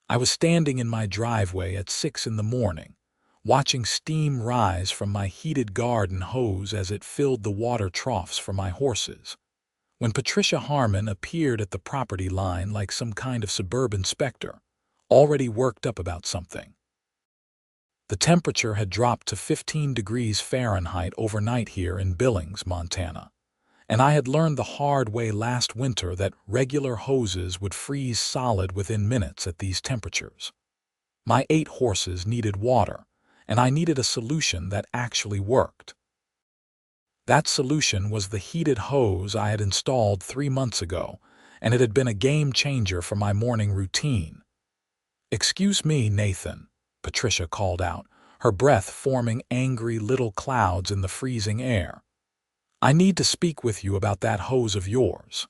I was standing in my driveway at 6 in the morning, watching steam rise from my heated garden hose as it filled the water troughs for my horses, when Patricia Harmon appeared at the property line like some kind of suburban specter, already worked up about something. The temperature had dropped to 15 degrees Fahrenheit overnight here in Billings, Montana, and I had learned the hard way last winter that regular hoses would freeze solid within minutes at these temperatures. My 8 horses needed water, and I needed a solution that actually worked. That solution was the heated hose I had installed 3 months ago, and it had been a game changer for my morning routine. "Excuse me, Nathan," Patricia called out, her breath forming angry little clouds in the freezing air. "I need to speak with you about that hose of yours."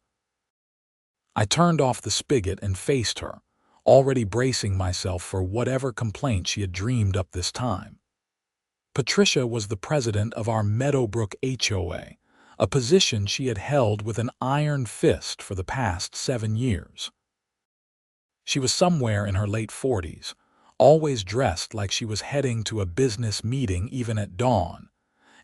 I turned off the spigot and faced her, already bracing myself for whatever complaint she had dreamed up this time. Patricia was the president of our Meadowbrook HOA, a position she had held with an iron fist for the past 7 years. She was somewhere in her late 40s, always dressed like she was heading to a business meeting even at dawn,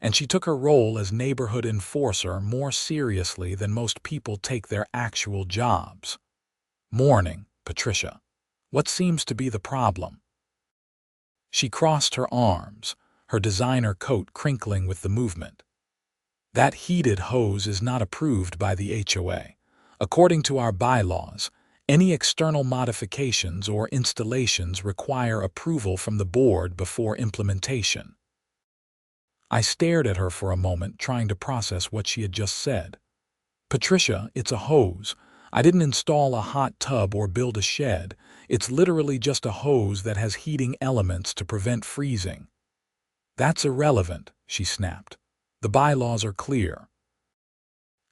and she took her role as neighborhood enforcer more seriously than most people take their actual jobs. "Morning, Patricia. What seems to be the problem?" She crossed her arms, her designer coat crinkling with the movement. "That heated hose is not approved by the HOA. According to our bylaws, any external modifications or installations require approval from the board before implementation." I stared at her for a moment, trying to process what she had just said. "Patricia, it's a hose. I didn't install a hot tub or build a shed. It's literally just a hose that has heating elements to prevent freezing." "That's irrelevant," she snapped. "The bylaws are clear.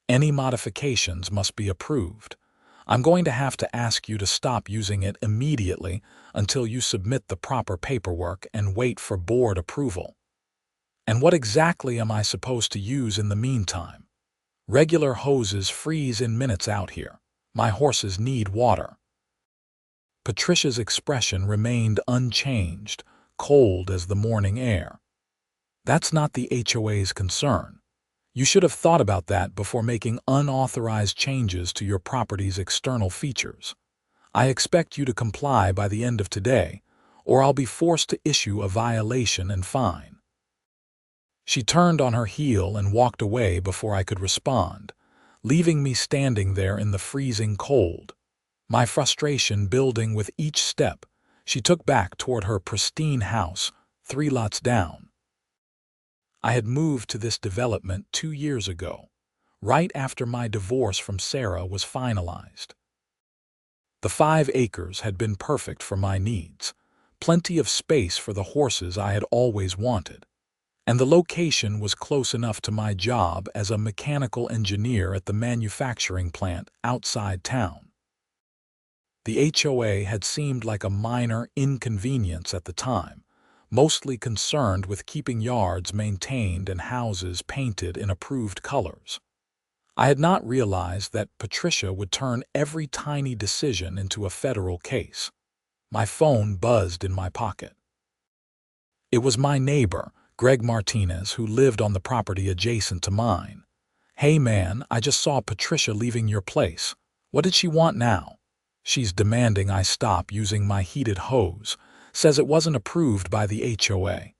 Any modifications must be approved. I'm going to have to ask you to stop using it immediately until you submit the proper paperwork and wait for board approval." "And what exactly am I supposed to use in the meantime? Regular hoses freeze in minutes out here. My horses need water." Patricia's expression remained unchanged, cold as the morning air. "That's not the HOA's concern. You should have thought about that before making unauthorized changes to your property's external features. I expect you to comply by the end of today, or I'll be forced to issue a violation and fine." She turned on her heel and walked away before I could respond, leaving me standing there in the freezing cold, my frustration building with each step she took back toward her pristine house 3 lots down. I had moved to this development 2 years ago, right after my divorce from Sarah was finalized. The 5 acres had been perfect for my needs, plenty of space for the horses I had always wanted, and the location was close enough to my job as a mechanical engineer at the manufacturing plant outside town. The HOA had seemed like a minor inconvenience at the time, mostly concerned with keeping yards maintained and houses painted in approved colors. I had not realized that Patricia would turn every tiny decision into a federal case. My phone buzzed in my pocket. It was my neighbor, Greg Martinez, who lived on the property adjacent to mine. "Hey man, I just saw Patricia leaving your place. What did she want now? She's demanding I stop using my heated hose. Says it wasn't approved by the HOA."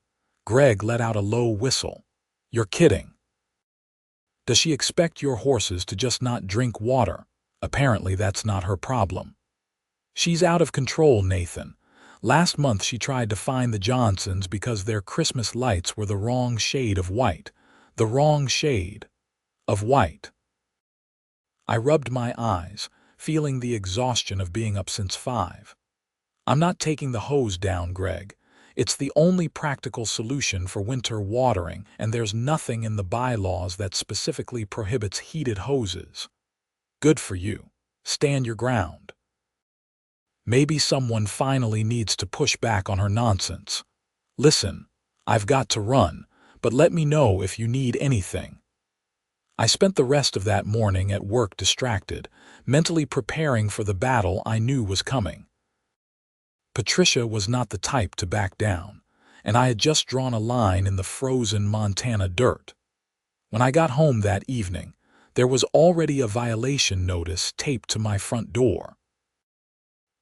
Greg let out a low whistle. "You're kidding. Does she expect your horses to just not drink water? Apparently that's not her problem." "She's out of control, Nathan. Last month she tried to fine the Johnsons because their Christmas lights were the wrong shade of white. The wrong shade of white." I rubbed my eyes, feeling the exhaustion of being up since 5. "I'm not taking the hose down, Greg. It's the only practical solution for winter watering, and there's nothing in the bylaws that specifically prohibits heated hoses." "Good for you. Stand your ground. Maybe someone finally needs to push back on her nonsense. Listen, I've got to run, but let me know if you need anything." I spent the rest of that morning at work distracted, mentally preparing for the battle I knew was coming. Patricia was not the type to back down, and I had just drawn a line in the frozen Montana dirt. When I got home that evening, there was already a violation notice taped to my front door.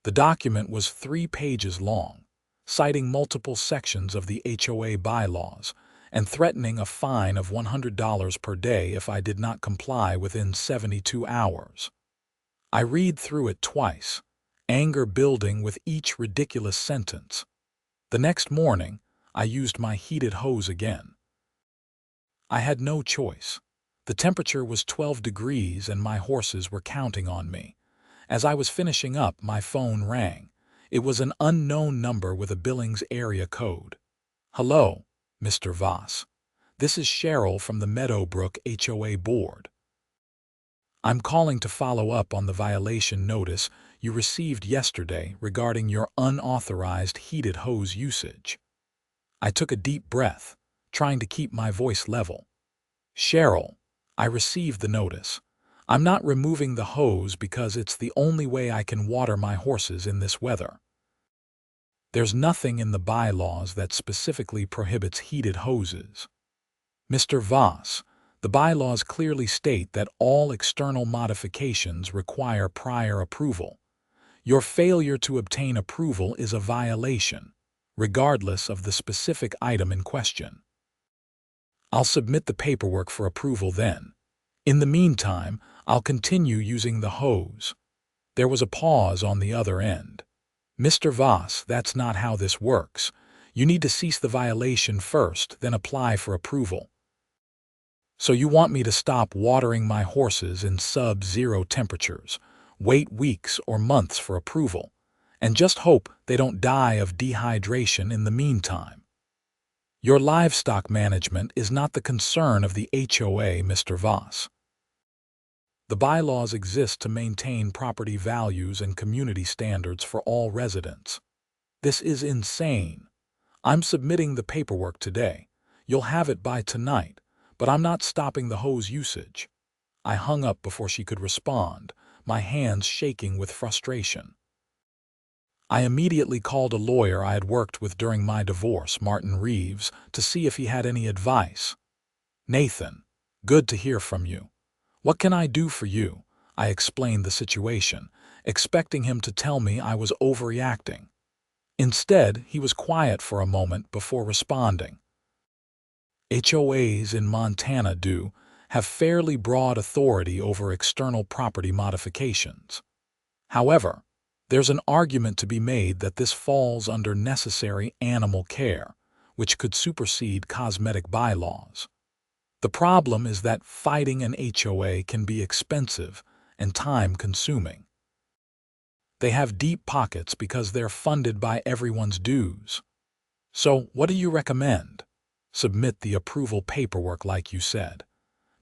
The document was 3 pages long, citing multiple sections of the HOA bylaws and threatening a fine of $100 per day if I did not comply within 72 hours. I read through it twice, anger building with each ridiculous sentence. The next morning, I used my heated hose again. I had no choice. The temperature was 12 degrees and my horses were counting on me. As I was finishing up, my phone rang. It was an unknown number with a Billings area code. "Hello, Mr. Voss. This is Cheryl from the Meadowbrook HOA board. I'm calling to follow up on the violation notice you received yesterday regarding your unauthorized heated hose usage." I took a deep breath, trying to keep my voice level. "Cheryl, I received the notice. I'm not removing the hose because it's the only way I can water my horses in this weather. There's nothing in the bylaws that specifically prohibits heated hoses. Mr. Voss, the bylaws clearly state that all external modifications require prior approval. Your failure to obtain approval is a violation, regardless of the specific item in question. I'll submit the paperwork for approval then. In the meantime, I'll continue using the hose." There was a pause on the other end. "Mr. Voss, that's not how this works. You need to cease the violation first, then apply for approval." "So you want me to stop watering my horses in sub-zero temperatures, wait weeks or months for approval, and just hope they don't die of dehydration in the meantime? Your livestock management is not the concern of the HOA, Mr. Voss. The bylaws exist to maintain property values and community standards for all residents. This is insane. I'm submitting the paperwork today. You'll have it by tonight, but I'm not stopping the hose usage." I hung up before she could respond, my hands shaking with frustration. I immediately called a lawyer I had worked with during my divorce, Martin Reeves, to see if he had any advice. "Nathan, good to hear from you. What can I do for you?" I explained the situation, expecting him to tell me I was overreacting. Instead, he was quiet for a moment before responding. "HOAs in Montana have fairly broad authority over external property modifications. However, there's an argument to be made that this falls under necessary animal care, which could supersede cosmetic bylaws. The problem is that fighting an HOA can be expensive and time-consuming. They have deep pockets because they're funded by everyone's dues. So what do you recommend? Submit the approval paperwork like you said.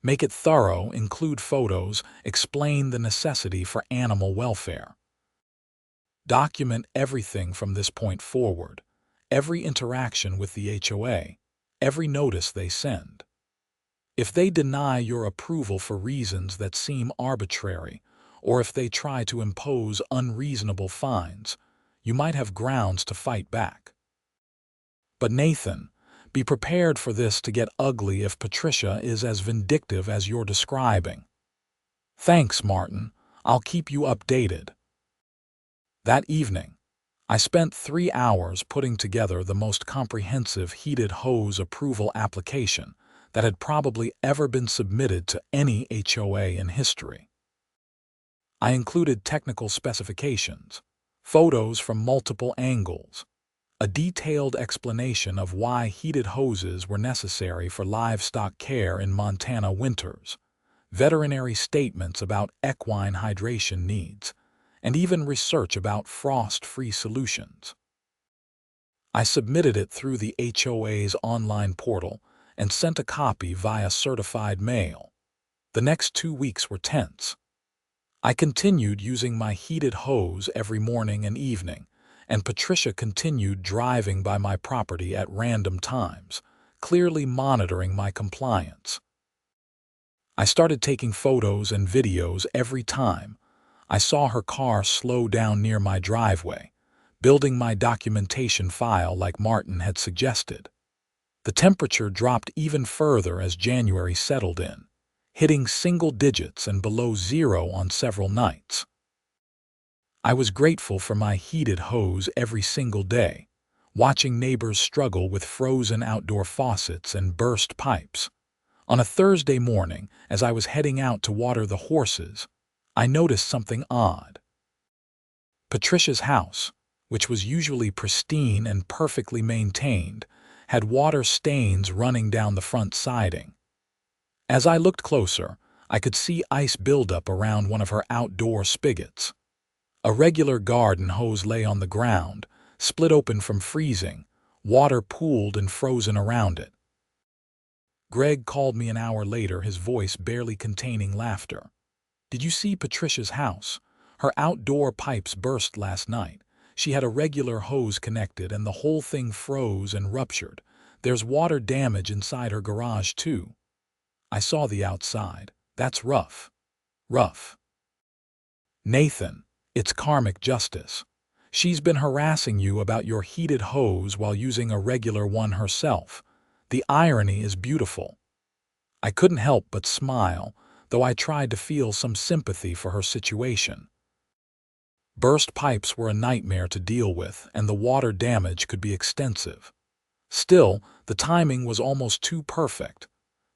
Make it thorough, include photos, explain the necessity for animal welfare. Document everything from this point forward, every interaction with the HOA, every notice they send. If they deny your approval for reasons that seem arbitrary, or if they try to impose unreasonable fines, you might have grounds to fight back. But Nathan, be prepared for this to get ugly if Patricia is as vindictive as you're describing." "Thanks, Martin. I'll keep you updated." That evening, I spent 3 hours putting together the most comprehensive heated hose approval application that had probably ever been submitted to any HOA in history. I included technical specifications, photos from multiple angles, a detailed explanation of why heated hoses were necessary for livestock care in Montana winters, veterinary statements about equine hydration needs, and even research about frost-free solutions. I submitted it through the HOA's online portal and sent a copy via certified mail. The next 2 weeks were tense. I continued using my heated hose every morning and evening, and Patricia continued driving by my property at random times, clearly monitoring my compliance. I started taking photos and videos every time I saw her car slow down near my driveway, building my documentation file like Martin had suggested. The temperature dropped even further as January settled in, hitting single digits and below zero on several nights. I was grateful for my heated hose every single day, watching neighbors struggle with frozen outdoor faucets and burst pipes. On a Thursday morning, as I was heading out to water the horses, I noticed something odd. Patricia's house, which was usually pristine and perfectly maintained, had water stains running down the front siding. As I looked closer, I could see ice buildup around one of her outdoor spigots. A regular garden hose lay on the ground, split open from freezing, water pooled and frozen around it. Greg called me an hour later, his voice barely containing laughter. "Did you see Patricia's house? Her outdoor pipes burst last night. She had a regular hose connected and the whole thing froze and ruptured. There's water damage inside her garage too." I saw the outside. "That's rough. Rough." "Nathan, it's karmic justice. She's been harassing you about your heated hose while using a regular one herself. The irony is beautiful." I couldn't help but smile, though I tried to feel some sympathy for her situation. Burst pipes were a nightmare to deal with, and the water damage could be extensive. Still, the timing was almost too perfect.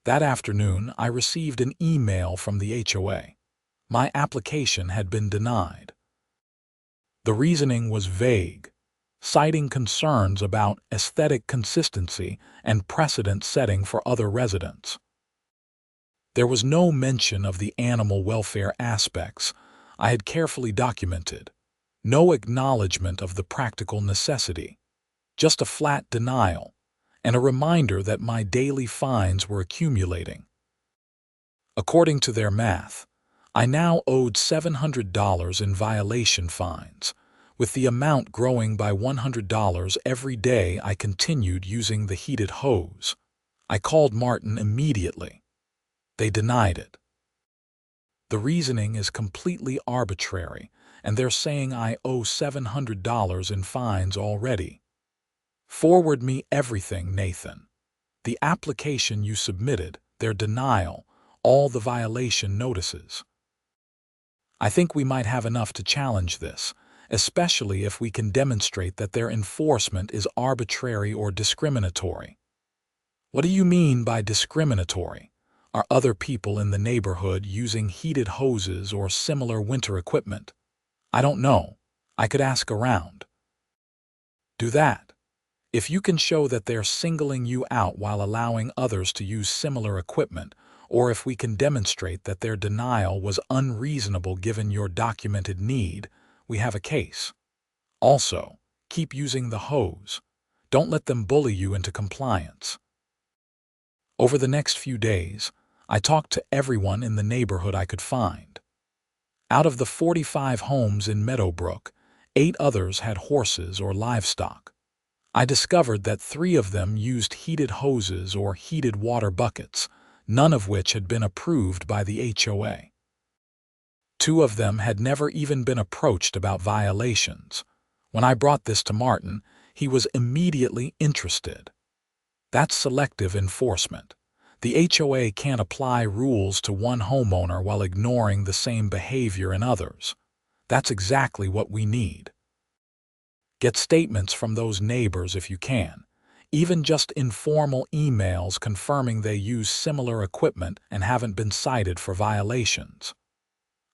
That afternoon, I received an email from the HOA. My application had been denied. The reasoning was vague, citing concerns about aesthetic consistency and precedent setting for other residents. There was no mention of the animal welfare aspects I had carefully documented, no acknowledgement of the practical necessity, just a flat denial, and a reminder that my daily fines were accumulating. According to their math, I now owed $700 in violation fines, with the amount growing by $100 every day I continued using the heated hose. I called Martin immediately. They denied it. The reasoning is completely arbitrary, and they're saying I owe $700 in fines already. Forward me everything, Nathan. The application you submitted, their denial, all the violation notices. I think we might have enough to challenge this, especially if we can demonstrate that their enforcement is arbitrary or discriminatory." "What do you mean by discriminatory? Are other people in the neighborhood using heated hoses or similar winter equipment?" "I don't know. I could ask around." "Do that. If you can show that they're singling you out while allowing others to use similar equipment, or if we can demonstrate that their denial was unreasonable given your documented need, we have a case. Also, keep using the hose. Don't let them bully you into compliance." Over the next few days, I talked to everyone in the neighborhood I could find. Out of the 45 homes in Meadowbrook, 8 others had horses or livestock. I discovered that 3 of them used heated hoses or heated water buckets, none of which had been approved by the HOA. 2 of them had never even been approached about violations. When I brought this to Martin, he was immediately interested. That's selective enforcement. The HOA can't apply rules to one homeowner while ignoring the same behavior in others. That's exactly what we need. Get statements from those neighbors if you can, even just informal emails confirming they use similar equipment and haven't been cited for violations.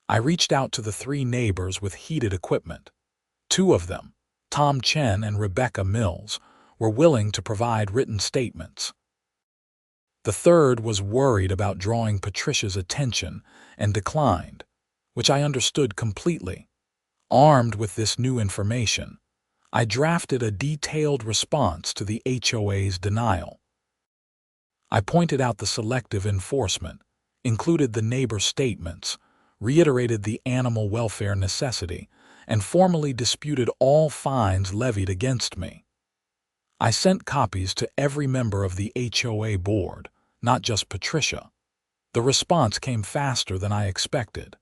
I reached out to the 3 neighbors with heated equipment. 2 of them, Tom Chen and Rebecca Mills, were willing to provide written statements. The third was worried about drawing Patricia's attention and declined, which I understood completely. Armed with this new information, I drafted a detailed response to the HOA's denial. I pointed out the selective enforcement, included the neighbor statements, reiterated the animal welfare necessity, and formally disputed all fines levied against me. I sent copies to every member of the HOA board, not just Patricia. The response came faster than I expected.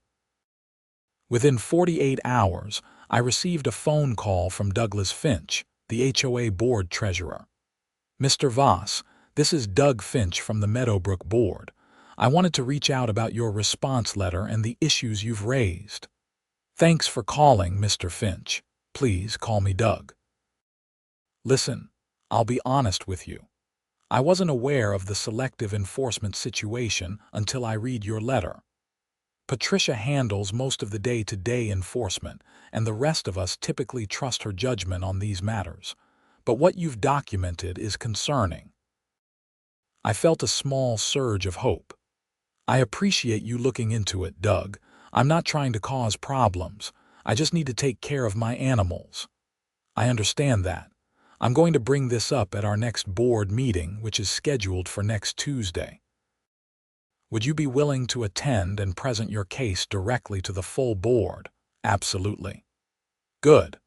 Within 48 hours, I received a phone call from Douglas Finch, the HOA board treasurer. "Mr. Voss, this is Doug Finch from the Meadowbrook board. I wanted to reach out about your response letter and the issues you've raised." "Thanks for calling, Mr. Finch. Please call me Doug." "Listen, I'll be honest with you. I wasn't aware of the selective enforcement situation until I read your letter. Patricia handles most of the day-to-day enforcement, and the rest of us typically trust her judgment on these matters. But what you've documented is concerning." I felt a small surge of hope. "I appreciate you looking into it, Doug. I'm not trying to cause problems. I just need to take care of my animals." "I understand that. I'm going to bring this up at our next board meeting, which is scheduled for next Tuesday. Would you be willing to attend and present your case directly to the full board?" "Absolutely." "Good.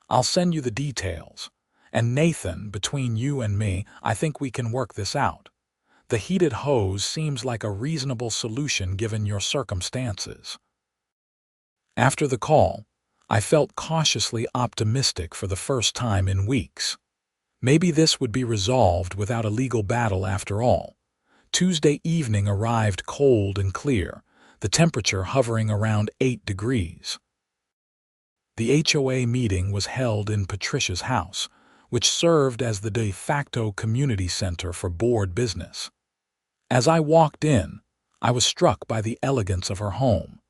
I'll send you the details. And Nathan, between you and me, I think we can work this out. The heated hose seems like a reasonable solution given your circumstances." After the call, I felt cautiously optimistic for the first time in weeks. Maybe this would be resolved without a legal battle after all. Tuesday evening arrived cold and clear, the temperature hovering around 8 degrees. The HOA meeting was held in Patricia's house, which served as the de facto community center for board business. As I walked in, I was struck by the elegance of her home.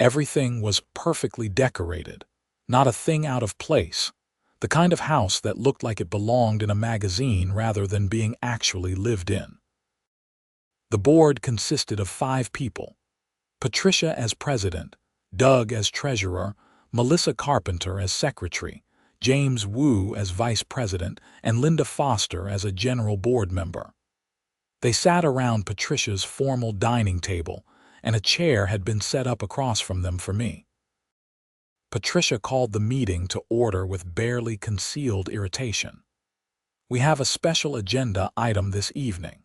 Everything was perfectly decorated, not a thing out of place, the kind of house that looked like it belonged in a magazine rather than being actually lived in. The board consisted of 5 people: Patricia as president, Doug as treasurer, Melissa Carpenter as secretary, James Wu as vice president, and Linda Foster as a general board member. They sat around Patricia's formal dining table, and a chair had been set up across from them for me. Patricia called the meeting to order with barely concealed irritation. "We have a special agenda item this evening.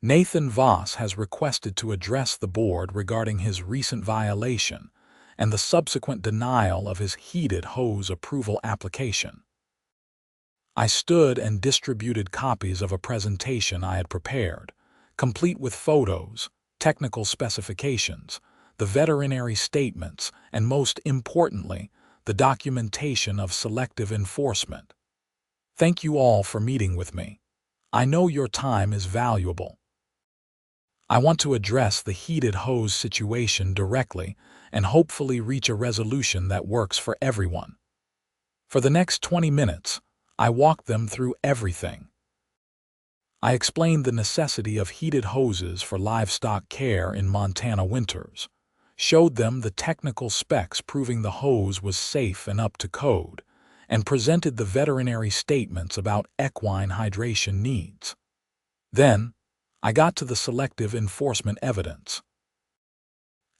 Nathan Voss has requested to address the board regarding his recent violation and the subsequent denial of his heated hose approval application." I stood and distributed copies of a presentation I had prepared, complete with photos, technical specifications, the veterinary statements, and most importantly, the documentation of selective enforcement. "Thank you all for meeting with me. I know your time is valuable. I want to address the heated hose situation directly and hopefully reach a resolution that works for everyone." For the next 20 minutes, I walked them through everything. I explained the necessity of heated hoses for livestock care in Montana winters, showed them the technical specs proving the hose was safe and up to code, and presented the veterinary statements about equine hydration needs. Then, I got to the selective enforcement evidence.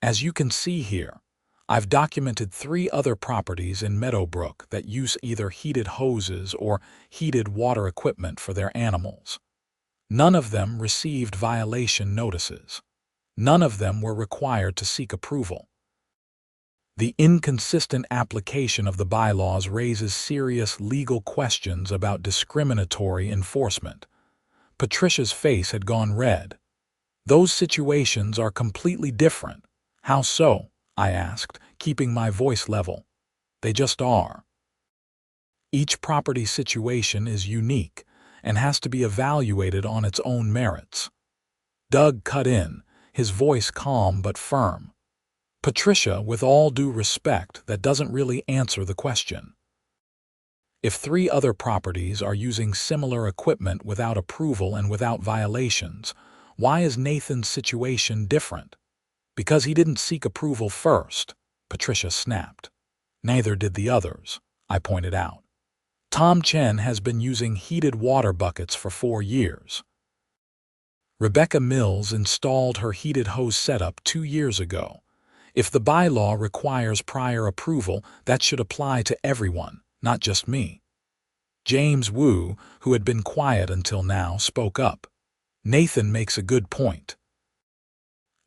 As you can see here, I've documented 3 other properties in Meadowbrook that use either heated hoses or heated water equipment for their animals. None of them received violation notices. None of them were required to seek approval. The inconsistent application of the bylaws raises serious legal questions about discriminatory enforcement. Patricia's face had gone red. "Those situations are completely different." "How so?" I asked, keeping my voice level. "They just are. Each property situation is unique and has to be evaluated on its own merits." Doug cut in, his voice calm but firm. "Patricia, with all due respect, that doesn't really answer the question. If 3 other properties are using similar equipment without approval and without violations, why is Nathan's situation different?" "Because he didn't seek approval first," Patricia snapped. "Neither did the others," I pointed out. "Tom Chen has been using heated water buckets for 4 years. Rebecca Mills installed her heated hose setup 2 years ago. If the bylaw requires prior approval, that should apply to everyone, not just me." James Wu, who had been quiet until now, spoke up. "Nathan makes a good point.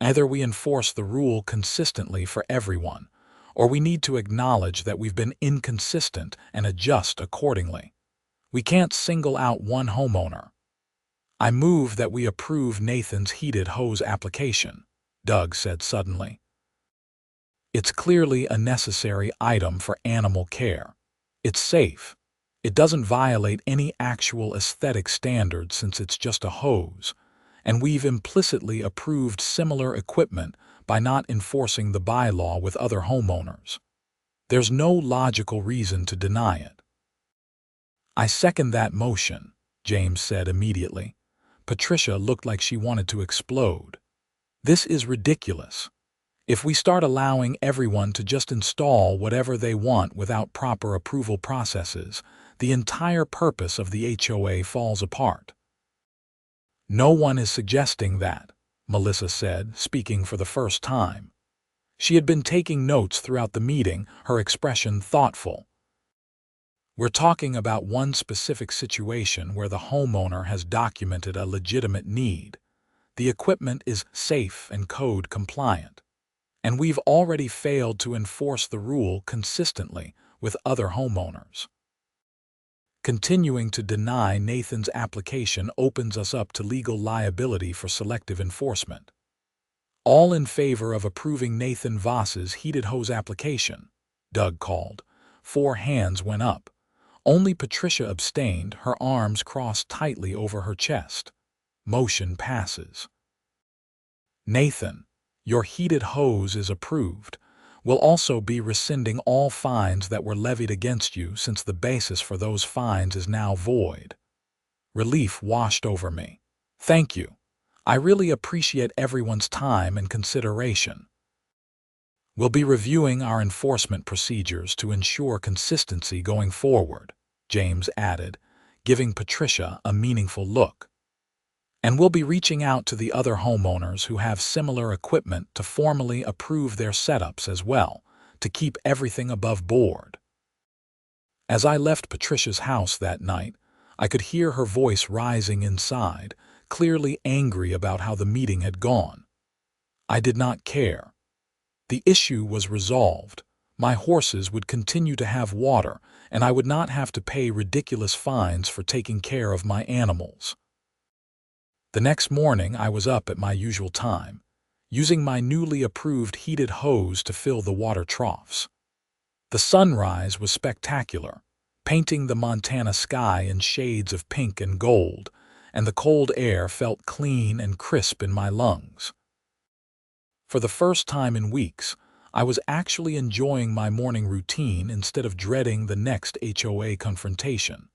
Either we enforce the rule consistently for everyone, or we need to acknowledge that we've been inconsistent and adjust accordingly. We can't single out one homeowner. I move that we approve Nathan's heated hose application, Doug said suddenly. It's clearly a necessary item for animal care. It's safe. It doesn't violate any actual aesthetic standards since it's just a hose, and we've implicitly approved similar equipment by not enforcing the bylaw with other homeowners. There's no logical reason to deny it. I second that motion, James said immediately. Patricia looked like she wanted to explode. This is ridiculous. If we start allowing everyone to just install whatever they want without proper approval processes, the entire purpose of the HOA falls apart. No one is suggesting that, Melissa said, speaking for the first time. She had been taking notes throughout the meeting, her expression thoughtful. We're talking about one specific situation where the homeowner has documented a legitimate need. The equipment is safe and code compliant. And we've already failed to enforce the rule consistently with other homeowners. Continuing to deny Nathan's application opens us up to legal liability for selective enforcement. All in favor of approving Nathan Voss's heated hose application, Doug called. 4 hands went up. Only Patricia abstained, her arms crossed tightly over her chest. Motion passes. Nathan, your heated hose is approved. We'll also be rescinding all fines that were levied against you since the basis for those fines is now void. Relief washed over me. Thank you. I really appreciate everyone's time and consideration. We'll be reviewing our enforcement procedures to ensure consistency going forward, James added, giving Patricia a meaningful look. And we'll be reaching out to the other homeowners who have similar equipment to formally approve their setups as well, to keep everything above board. As I left Patricia's house that night, I could hear her voice rising inside, clearly angry about how the meeting had gone. I did not care. The issue was resolved. My horses would continue to have water, and I would not have to pay ridiculous fines for taking care of my animals. The next morning I was up at my usual time, using my newly approved heated hose to fill the water troughs. The sunrise was spectacular, painting the Montana sky in shades of pink and gold, and the cold air felt clean and crisp in my lungs. For the first time in weeks, I was actually enjoying my morning routine instead of dreading the next HOA confrontation.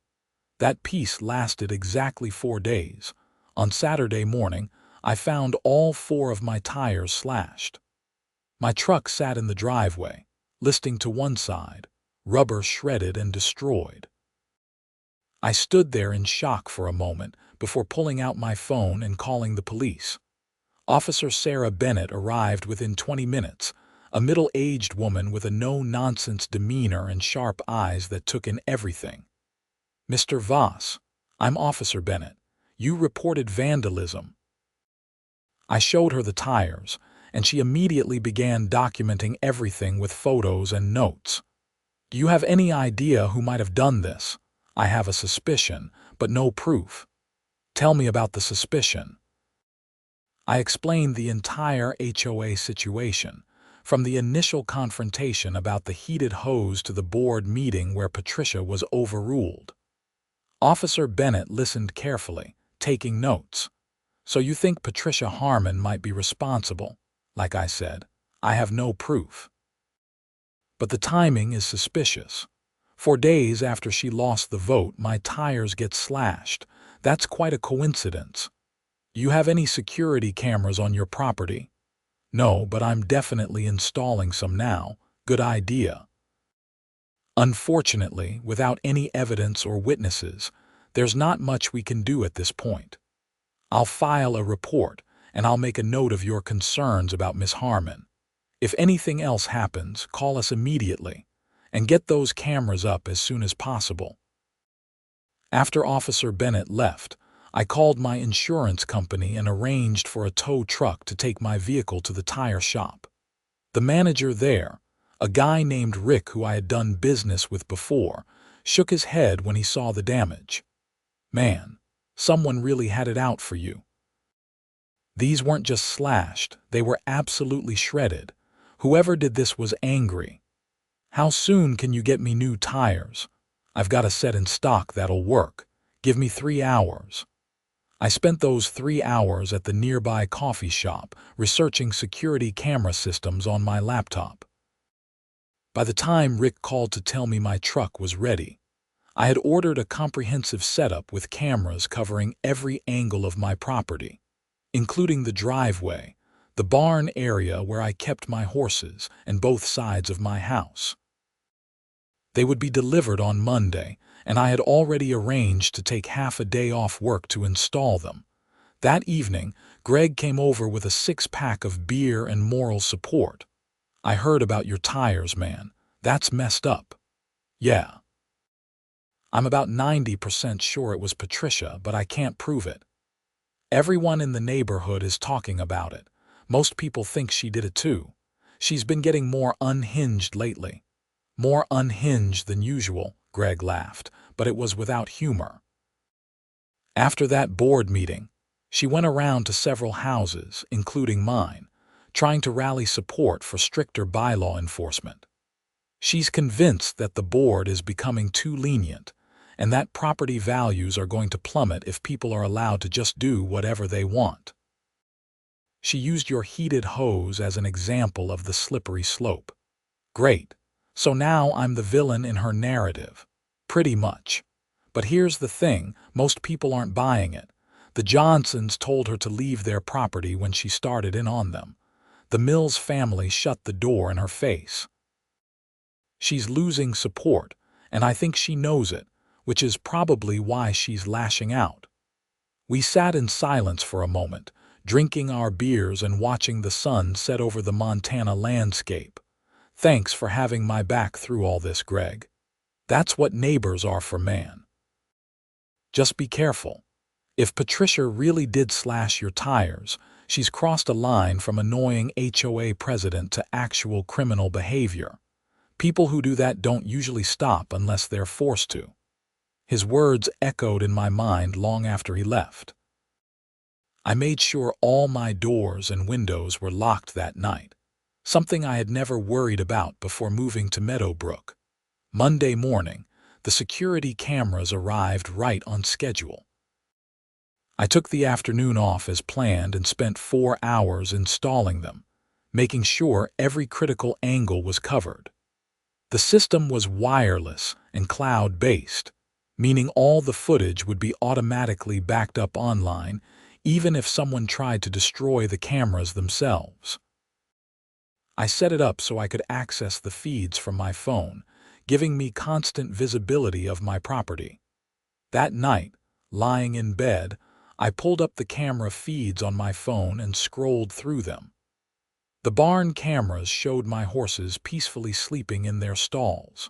That peace lasted exactly 4 days. On Saturday morning, I found all 4 of my tires slashed. My truck sat in the driveway, listing to one side, rubber shredded and destroyed. I stood there in shock for a moment before pulling out my phone and calling the police. Officer Sarah Bennett arrived within 20 minutes, a middle-aged woman with a no-nonsense demeanor and sharp eyes that took in everything. "Mr. Voss, I'm Officer Bennett. You reported vandalism." I showed her the tires, and she immediately began documenting everything with photos and notes. "Do you have any idea who might have done this? I have a suspicion, but no proof." "Tell me about the suspicion." I explained the entire HOA situation, from the initial confrontation about the heated hose to the board meeting where Patricia was overruled. Officer Bennett listened carefully, taking notes. "So you think Patricia Harmon might be responsible?" Like I said, I have no proof. "But the timing is suspicious. 4 days after she lost the vote, my tires get slashed. That's quite a coincidence. Do you have any security cameras on your property?" "No, but I'm definitely installing some now." "Good idea." Unfortunately, without any evidence or witnesses, there's not much we can do at this point. I'll file a report, and I'll make a note of your concerns about Miss Harmon. If anything else happens, call us immediately, and get those cameras up as soon as possible. After Officer Bennett left, I called my insurance company and arranged for a tow truck to take my vehicle to the tire shop. The manager there, A guy named Rick, who I had done business with before, shook his head when he saw the damage. "Man, someone really had it out for you. These weren't just slashed, they were absolutely shredded. Whoever did this was angry. How soon can you get me new tires? I've got a set in stock that'll work. Give me 3 hours." I spent those 3 hours at the nearby coffee shop researching security camera systems on my laptop. By the time Rick called to tell me my truck was ready, I had ordered a comprehensive setup with cameras covering every angle of my property, including the driveway, the barn area where I kept my horses, and both sides of my house. They would be delivered on Monday, and I had already arranged to take half a day off work to install them. That evening, Greg came over with a 6-pack of beer and moral support. "I heard about your tires, man. That's messed up." "Yeah. I'm about 90% sure it was Patricia, but I can't prove it. Everyone in the neighborhood is talking about it. Most people think she did it too. She's been getting more unhinged lately." "More unhinged than usual," Greg laughed, but it was without humor. After that board meeting, she went around to several houses, including mine, trying to rally support for stricter bylaw enforcement. She's convinced that the board is becoming too lenient, and that property values are going to plummet if people are allowed to just do whatever they want. She used your heated hose as an example of the slippery slope. Great. So now I'm the villain in her narrative. Pretty much. But here's the thing, most people aren't buying it. The Johnsons told her to leave their property when she started in on them. The Mills family shut the door in her face. She's losing support, and I think she knows it, which is probably why she's lashing out. We sat in silence for a moment, drinking our beers and watching the sun set over the Montana landscape. "Thanks for having my back through all this, Greg. That's what neighbors are for, man. Just be careful. If Patricia really did slash your tires, she's crossed a line from annoying HOA president to actual criminal behavior. People who do that don't usually stop unless they're forced to." His words echoed in my mind long after he left. I made sure all my doors and windows were locked that night, something I had never worried about before moving to Meadowbrook. Monday morning, the security cameras arrived right on schedule. I took the afternoon off as planned and spent 4 hours installing them, making sure every critical angle was covered. The system was wireless and cloud-based, meaning all the footage would be automatically backed up online, even if someone tried to destroy the cameras themselves. I set it up so I could access the feeds from my phone, giving me constant visibility of my property. That night, lying in bed, I pulled up the camera feeds on my phone and scrolled through them. The barn cameras showed my horses peacefully sleeping in their stalls.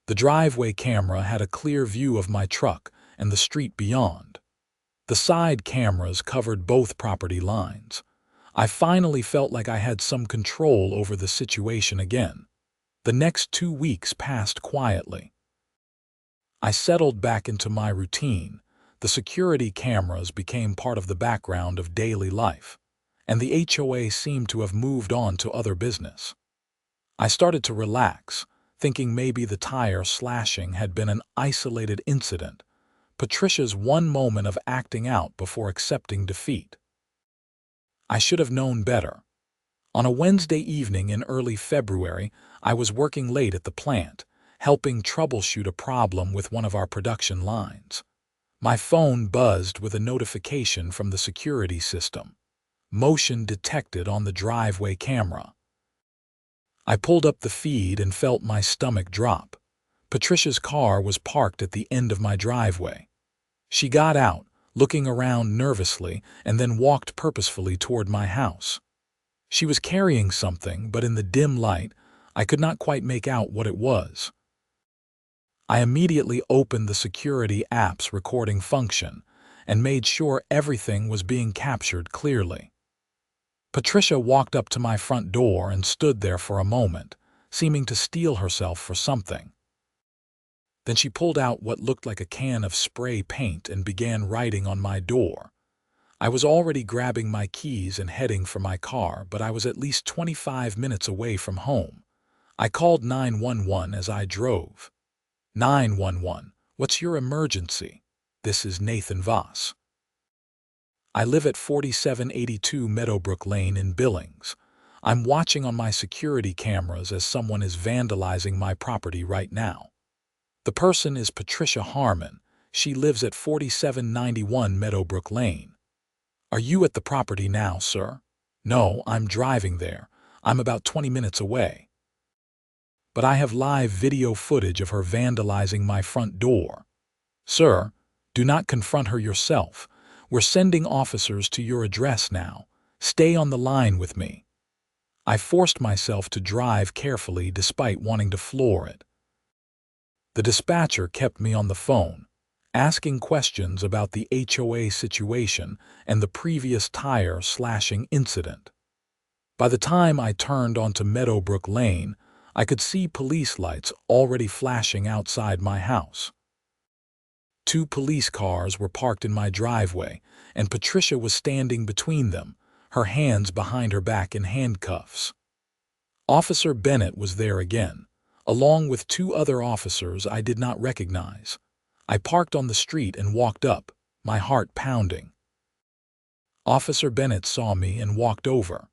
The driveway camera had a clear view of my truck and the street beyond. The side cameras covered both property lines. I finally felt like I had some control over the situation again. The next 2 weeks passed quietly. I settled back into my routine. The security cameras became part of the background of daily life, and the HOA seemed to have moved on to other business. I started to relax, thinking maybe the tire slashing had been an isolated incident, Patricia's one moment of acting out before accepting defeat. I should have known better. On a Wednesday evening in early February, I was working late at the plant, helping troubleshoot a problem with one of our production lines. My phone buzzed with a notification from the security system. Motion detected on the driveway camera. I pulled up the feed and felt my stomach drop. Patricia's car was parked at the end of my driveway. She got out, looking around nervously, and then walked purposefully toward my house. She was carrying something, but in the dim light, I could not quite make out what it was. I immediately opened the security app's recording function and made sure everything was being captured clearly. Patricia walked up to my front door and stood there for a moment, seeming to steel herself for something. Then she pulled out what looked like a can of spray paint and began writing on my door. I was already grabbing my keys and heading for my car, but I was at least 25 minutes away from home. I called 911 as I drove. 911, what's your emergency? This is Nathan Voss. I live at 4782 Meadowbrook Lane in Billings. I'm watching on my security cameras as someone is vandalizing my property right now. The person is Patricia Harmon. She lives at 4791 Meadowbrook Lane. Are you at the property now, sir? No, I'm driving there. I'm about 20 minutes away. But I have live video footage of her vandalizing my front door. Sir, do not confront her yourself. We're sending officers to your address now. Stay on the line with me. I forced myself to drive carefully despite wanting to floor it. The dispatcher kept me on the phone, asking questions about the HOA situation and the previous tire slashing incident. By the time I turned onto Meadowbrook Lane, I could see police lights already flashing outside my house. 2 police cars were parked in my driveway, and Patricia was standing between them, her hands behind her back in handcuffs. Officer Bennett was there again, along with 2 other officers I did not recognize. I parked on the street and walked up, my heart pounding. Officer Bennett saw me and walked over.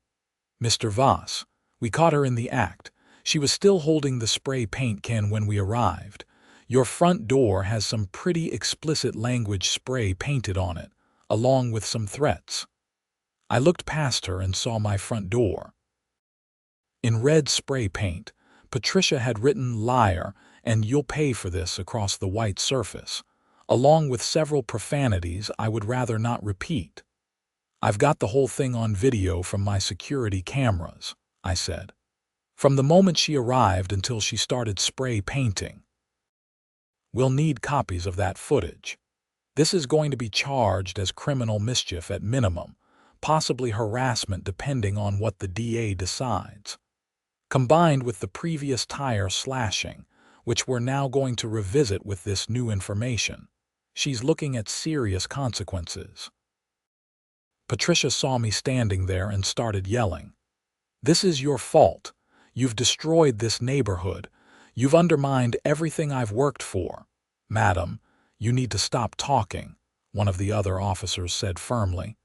Mr. Voss, we caught her in the act. She was still holding the spray paint can when we arrived. Your front door has some pretty explicit language spray painted on it, along with some threats. I looked past her and saw my front door. In red spray paint, Patricia had written "liar" and "you'll pay for this" across the white surface, along with several profanities I would rather not repeat. I've got the whole thing on video from my security cameras, I said. From the moment she arrived until she started spray painting. We'll need copies of that footage. This is going to be charged as criminal mischief at minimum, possibly harassment depending on what the DA decides. Combined with the previous tire slashing, which we're now going to revisit with this new information, she's looking at serious consequences. Patricia saw me standing there and started yelling. This is your fault. You've destroyed this neighborhood. You've undermined everything I've worked for. Madam, you need to stop talking, one of the other officers said firmly.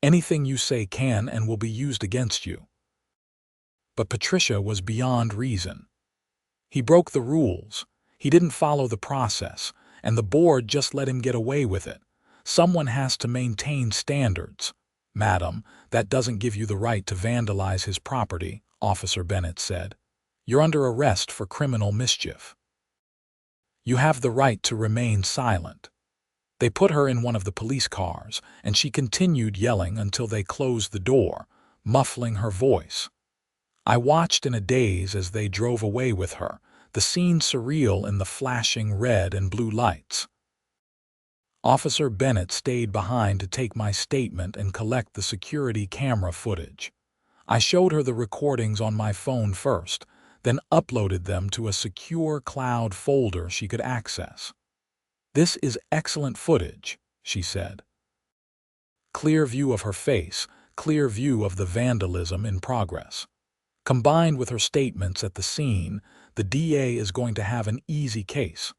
Anything you say can and will be used against you. But Patricia was beyond reason. He broke the rules. He didn't follow the process, and the board just let him get away with it. Someone has to maintain standards. Madam, that doesn't give you the right to vandalize his property, Officer Bennett said. You're under arrest for criminal mischief. You have the right to remain silent. They put her in one of the police cars, and she continued yelling until they closed the door, muffling her voice. I watched in a daze as they drove away with her, the scene surreal in the flashing red and blue lights. Officer Bennett stayed behind to take my statement and collect the security camera footage. I showed her the recordings on my phone first, then uploaded them to a secure cloud folder she could access. This is excellent footage, she said. Clear view of her face, clear view of the vandalism in progress. Combined with her statements at the scene, the DA is going to have an easy case.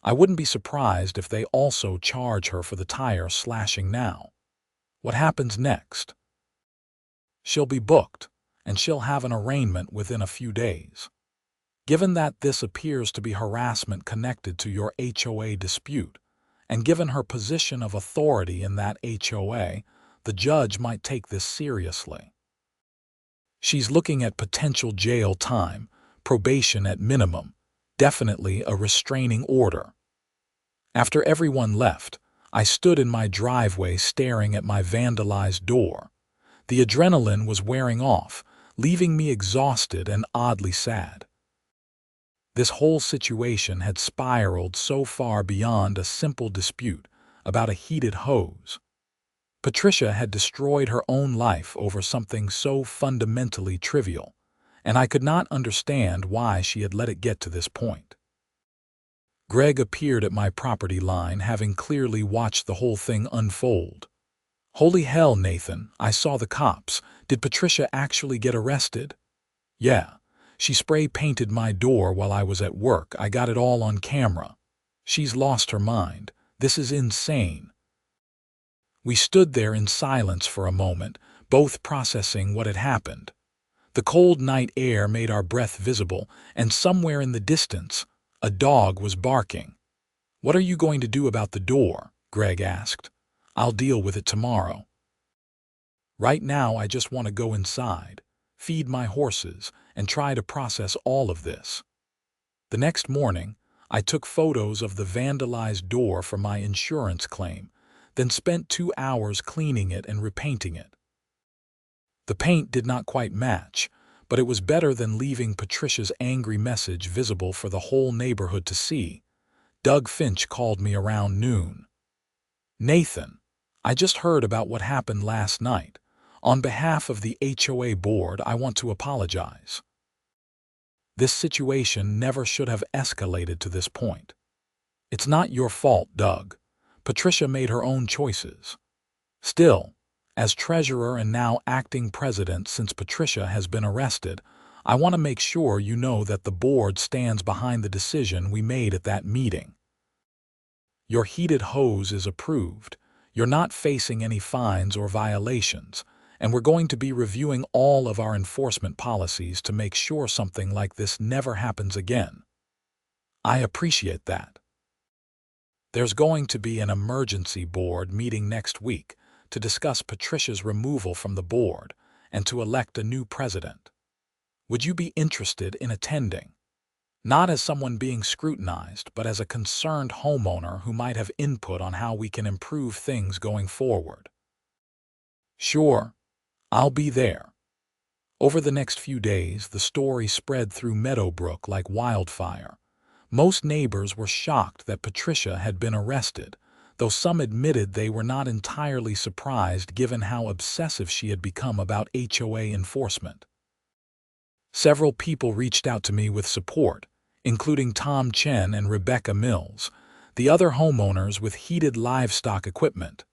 I wouldn't be surprised if they also charge her for the tire slashing now. What happens next? She'll be booked, and she'll have an arraignment within a few days. Given that this appears to be harassment connected to your HOA dispute, and given her position of authority in that HOA, the judge might take this seriously. She's looking at potential jail time, probation at minimum, definitely a restraining order. After everyone left, I stood in my driveway staring at my vandalized door. The adrenaline was wearing off, leaving me exhausted and oddly sad. This whole situation had spiraled so far beyond a simple dispute about a heated hose. Patricia had destroyed her own life over something so fundamentally trivial, and I could not understand why she had let it get to this point. Greg appeared at my property line, having clearly watched the whole thing unfold. "Holy hell, Nathan, I saw the cops. Did Patricia actually get arrested?" "Yeah. She spray-painted my door while I was at work. I got it all on camera. She's lost her mind. This is insane." We stood there in silence for a moment, both processing what had happened. The cold night air made our breath visible, and somewhere in the distance, a dog was barking. "What are you going to do about the door?" Greg asked. "I'll deal with it tomorrow. Right now I just want to go inside, feed my horses, and try to process all of this." The next morning, I took photos of the vandalized door for my insurance claim, then spent 2 hours cleaning it and repainting it. The paint did not quite match, but it was better than leaving Patricia's angry message visible for the whole neighborhood to see. Doug Finch called me around noon. "Nathan, I just heard about what happened last night. On behalf of the HOA board, I want to apologize. This situation never should have escalated to this point. It's not your fault, Doug. Patricia made her own choices. Still, as treasurer and now acting president since Patricia has been arrested, I want to make sure you know that the board stands behind the decision we made at that meeting. Your heated hose is approved. You're not facing any fines or violations, and we're going to be reviewing all of our enforcement policies to make sure something like this never happens again. I appreciate that. There's going to be an emergency board meeting next week to discuss Patricia's removal from the board and to elect a new president. Would you be interested in attending? Not as someone being scrutinized, but as a concerned homeowner who might have input on how we can improve things going forward." "Sure, I'll be there." Over the next few days, the story spread through Meadowbrook like wildfire. Most neighbors were shocked that Patricia had been arrested, though some admitted they were not entirely surprised given how obsessive she had become about HOA enforcement. Several people reached out to me with support, including Tom Chen and Rebecca Mills, the other homeowners with heated livestock equipment.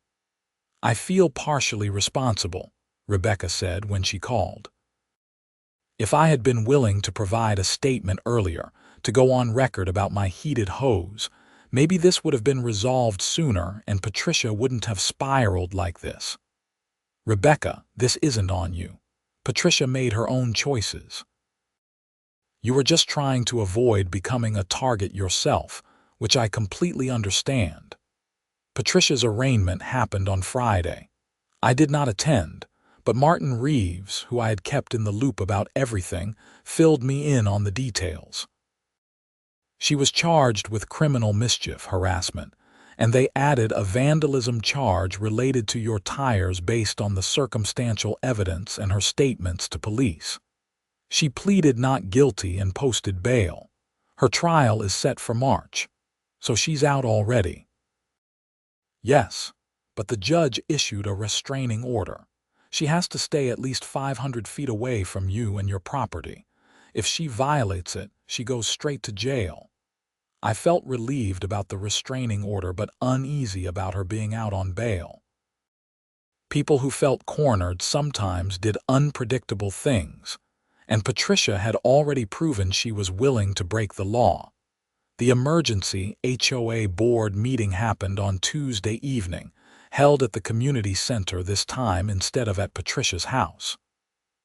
"I feel partially responsible," Rebecca said when she called. "If I had been willing to provide a statement earlier, to go on record about my heated hose, maybe this would have been resolved sooner and Patricia wouldn't have spiraled like this." "Rebecca, this isn't on you. Patricia made her own choices. You were just trying to avoid becoming a target yourself, which I completely understand. Patricia's arraignment happened on Friday. I did not attend, but Martin Reeves, who I had kept in the loop about everything, filled me in on the details. She was charged with criminal mischief harassment, and they added a vandalism charge related to your tires based on the circumstantial evidence and her statements to police. She pleaded not guilty and posted bail. Her trial is set for March, so she's out already." "Yes, but the judge issued a restraining order. She has to stay at least 500 feet away from you and your property. If she violates it, she goes straight to jail." I felt relieved about the restraining order but uneasy about her being out on bail. People who felt cornered sometimes did unpredictable things, and Patricia had already proven she was willing to break the law. The emergency HOA board meeting happened on Tuesday evening, held at the community center this time instead of at Patricia's house.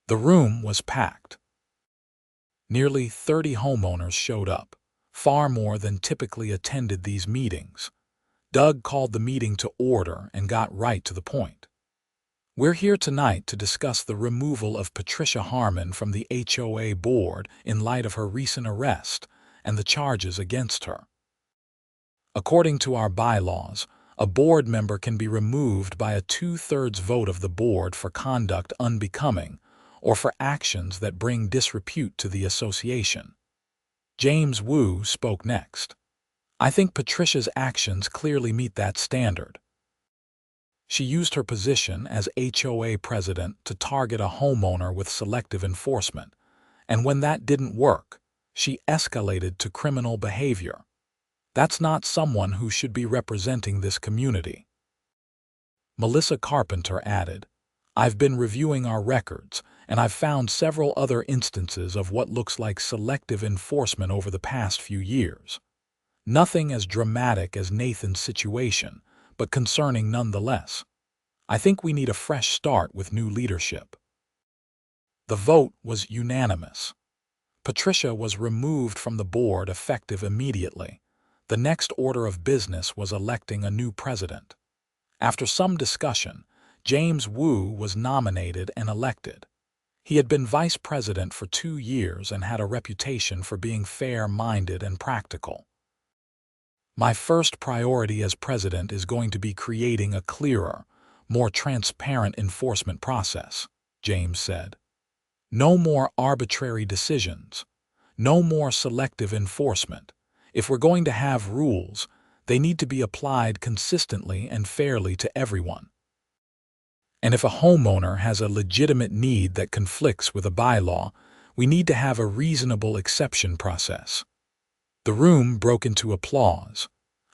The room was packed. Nearly 30 homeowners showed up, far more than typically attended these meetings. Doug called the meeting to order and got right to the point. "We're here tonight to discuss the removal of Patricia Harmon from the HOA board in light of her recent arrest and the charges against her. According to our bylaws, a board member can be removed by a 2/3 vote of the board for conduct unbecoming or for actions that bring disrepute to the association." James Wu spoke next. "I think Patricia's actions clearly meet that standard. She used her position as HOA president to target a homeowner with selective enforcement, and when that didn't work, she escalated to criminal behavior. That's not someone who should be representing this community. Melissa Carpenter added, I've been reviewing our records, and I've found several other instances of what looks like selective enforcement over the past few years. Nothing as dramatic as Nathan's situation, but concerning nonetheless. I think we need a fresh start with new leadership. The vote was unanimous. Patricia was removed from the board effective immediately. The next order of business was electing a new president. After some discussion, James Wu was nominated and elected. He had been vice president for 2 years and had a reputation for being fair-minded and practical. My first priority as president is going to be creating a clearer, more transparent enforcement process, James said. No more arbitrary decisions. No more selective enforcement. If we're going to have rules, they need to be applied consistently and fairly to everyone. And if a homeowner has a legitimate need that conflicts with a bylaw, we need to have a reasonable exception process. The room broke into applause.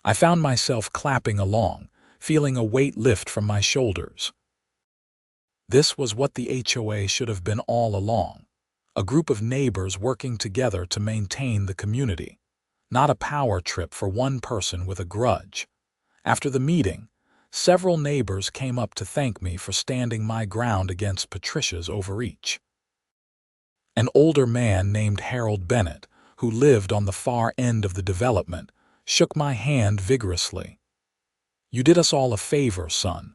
I found myself clapping along, feeling a weight lift from my shoulders. This was what the HOA should have been all along, a group of neighbors working together to maintain the community, not a power trip for one person with a grudge. After the meeting, several neighbors came up to thank me for standing my ground against Patricia's overreach. An older man named Harold Bennett, who lived on the far end of the development, shook my hand vigorously. You did us all a favor, son.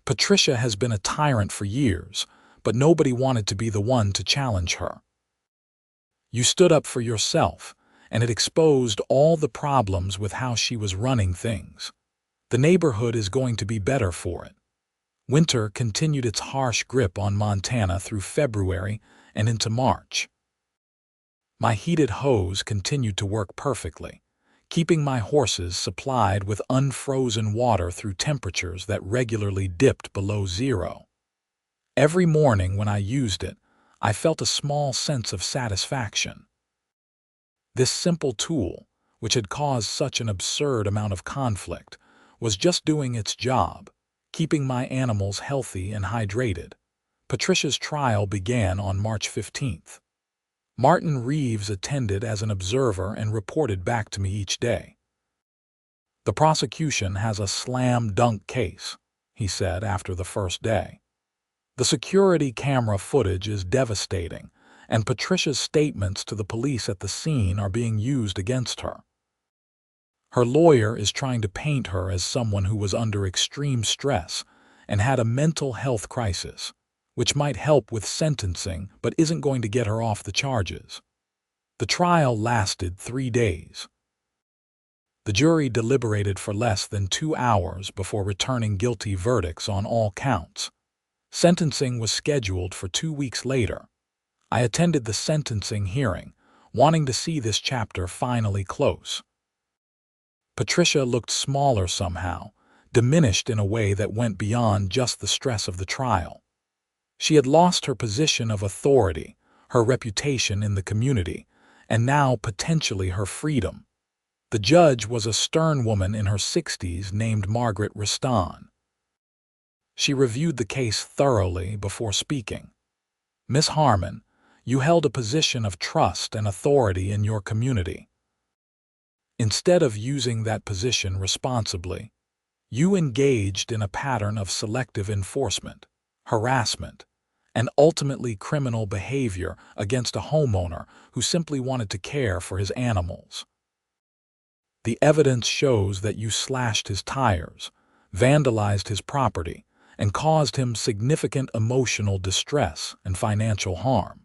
Patricia has been a tyrant for years, but nobody wanted to be the one to challenge her. You stood up for yourself, and it exposed all the problems with how she was running things. The neighborhood is going to be better for it. Winter continued its harsh grip on Montana through February and into March. My heated hose continued to work perfectly, keeping my horses supplied with unfrozen water through temperatures that regularly dipped below zero. Every morning when I used it, I felt a small sense of satisfaction. This simple tool, which had caused such an absurd amount of conflict, was just doing its job, keeping my animals healthy and hydrated. Patricia's trial began on March 15th. Martin Reeves attended as an observer and reported back to me each day. The prosecution has a slam-dunk case, he said after the first day. The security camera footage is devastating, and Patricia's statements to the police at the scene are being used against her. Her lawyer is trying to paint her as someone who was under extreme stress and had a mental health crisis, which might help with sentencing but isn't going to get her off the charges. The trial lasted 3 days. The jury deliberated for less than 2 hours before returning guilty verdicts on all counts. Sentencing was scheduled for 2 weeks later. I attended the sentencing hearing, wanting to see this chapter finally close. Patricia looked smaller somehow, diminished in a way that went beyond just the stress of the trial. She had lost her position of authority, her reputation in the community, and now potentially her freedom. The judge was a stern woman in her 60s named Margaret Riston. She reviewed the case thoroughly before speaking. Miss Harmon, you held a position of trust and authority in your community. Instead of using that position responsibly, you engaged in a pattern of selective enforcement, harassment, and ultimately criminal behavior against a homeowner who simply wanted to care for his animals. The evidence shows that you slashed his tires, vandalized his property, and caused him significant emotional distress and financial harm.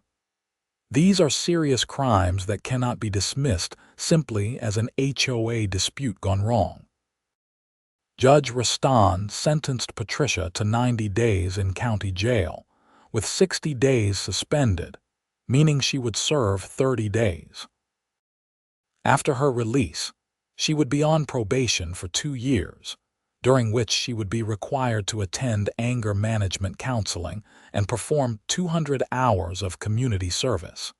These are serious crimes that cannot be dismissed simply as an HOA dispute gone wrong. Judge Riston sentenced Patricia to 90 days in county jail, with 60 days suspended, meaning she would serve 30 days. After her release, she would be on probation for 2 years, during which she would be required to attend anger management counseling and perform 200 hours of community service.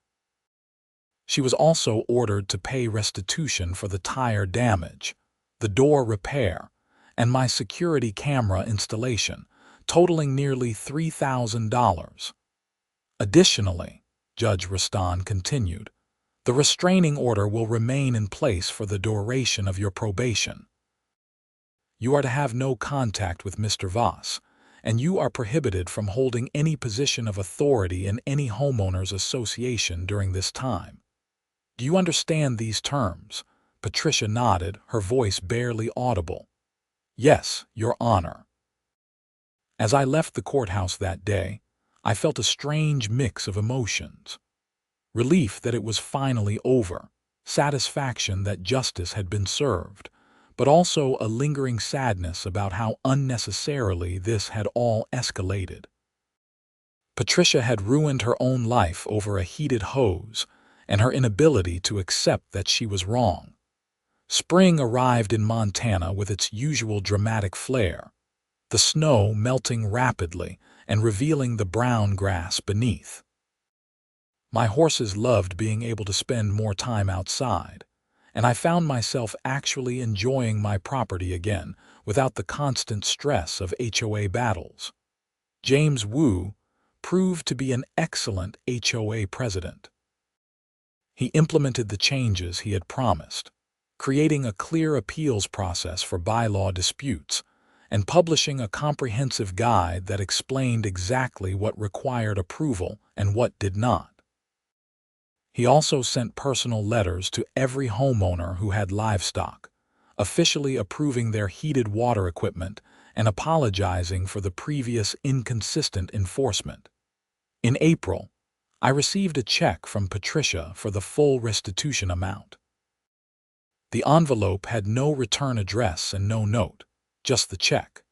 She was also ordered to pay restitution for the tire damage, the door repair, and my security camera installation, totaling nearly $3,000. Additionally, Judge Rastan continued, the restraining order will remain in place for the duration of your probation. You are to have no contact with Mr. Voss, and you are prohibited from holding any position of authority in any homeowners association during this time. Do you understand these terms? Patricia nodded, her voice barely audible. Yes, Your Honor. As I left the courthouse that day, I felt a strange mix of emotions. Relief that it was finally over, satisfaction that justice had been served, but also a lingering sadness about how unnecessarily this had all escalated. Patricia had ruined her own life over a heated hose and her inability to accept that she was wrong. Spring arrived in Montana with its usual dramatic flair, the snow melting rapidly and revealing the brown grass beneath. My horses loved being able to spend more time outside, and I found myself actually enjoying my property again without the constant stress of HOA battles. James Wu proved to be an excellent HOA president. He implemented the changes he had promised, creating a clear appeals process for bylaw disputes and publishing a comprehensive guide that explained exactly what required approval and what did not. He also sent personal letters to every homeowner who had livestock, officially approving their heated water equipment and apologizing for the previous inconsistent enforcement. In April, I received a check from Patricia for the full restitution amount. The envelope had no return address and no note, just the check.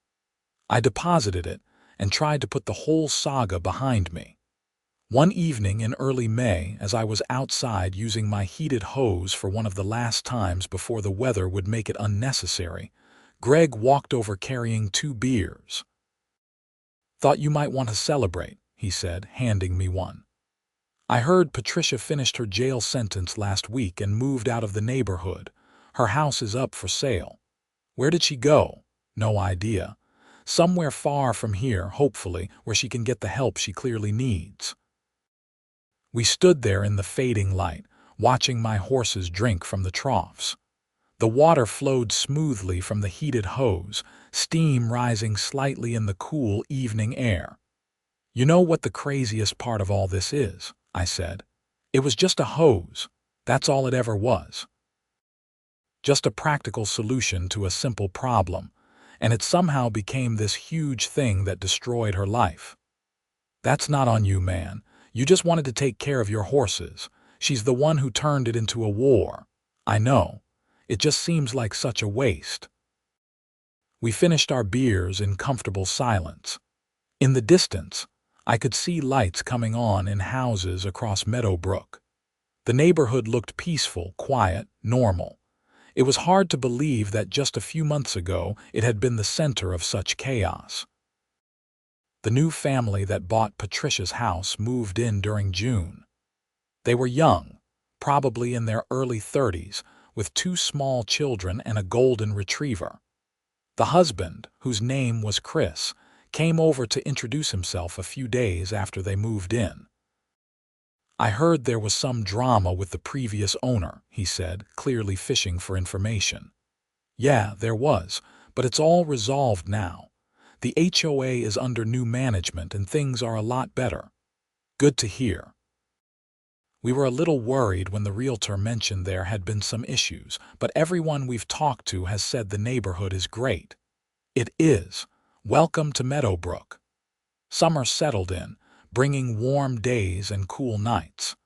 I deposited it and tried to put the whole saga behind me. One evening in early May, as I was outside using my heated hose for one of the last times before the weather would make it unnecessary, Greg walked over carrying 2 beers. "Thought you might want to celebrate," he said, handing me one. "I heard Patricia finished her jail sentence last week and moved out of the neighborhood. Her house is up for sale." "Where did she go?" "No idea. Somewhere far from here, hopefully, where she can get the help she clearly needs." We stood there in the fading light, watching my horses drink from the troughs. The water flowed smoothly from the heated hose, steam rising slightly in the cool evening air. "You know what the craziest part of all this is?" I said. "It was just a hose. That's all it ever was. Just a practical solution to a simple problem, and it somehow became this huge thing that destroyed her life." "That's not on you, man. You just wanted to take care of your horses. She's the one who turned it into a war." "I know. It just seems like such a waste." We finished our beers in comfortable silence. In the distance, I could see lights coming on in houses across Meadowbrook. The neighborhood looked peaceful, quiet, normal. It was hard to believe that just a few months ago it had been the center of such chaos. The new family that bought Patricia's house moved in during June. They were young, probably in their early 30s, with 2 small children and a golden retriever. The husband, whose name was Chris, came over to introduce himself a few days after they moved in. "I heard there was some drama with the previous owner," he said, clearly fishing for information. "Yeah, there was, but it's all resolved now. The HOA is under new management and things are a lot better." "Good to hear." We were a little worried when the realtor mentioned there had been some issues, but everyone we've talked to has said the neighborhood is great. It is. Welcome to Meadowbrook. Summer settled in, bringing warm days and cool nights.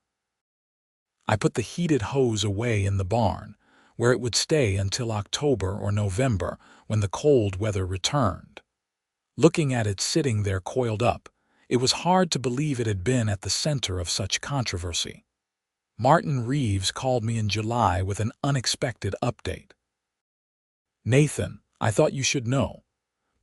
I put the heated hose away in the barn, where it would stay until October or November when the cold weather returned. Looking at it sitting there coiled up, it was hard to believe it had been at the center of such controversy. Martin Reeves called me in July with an unexpected update. "Nathan, I thought you should know.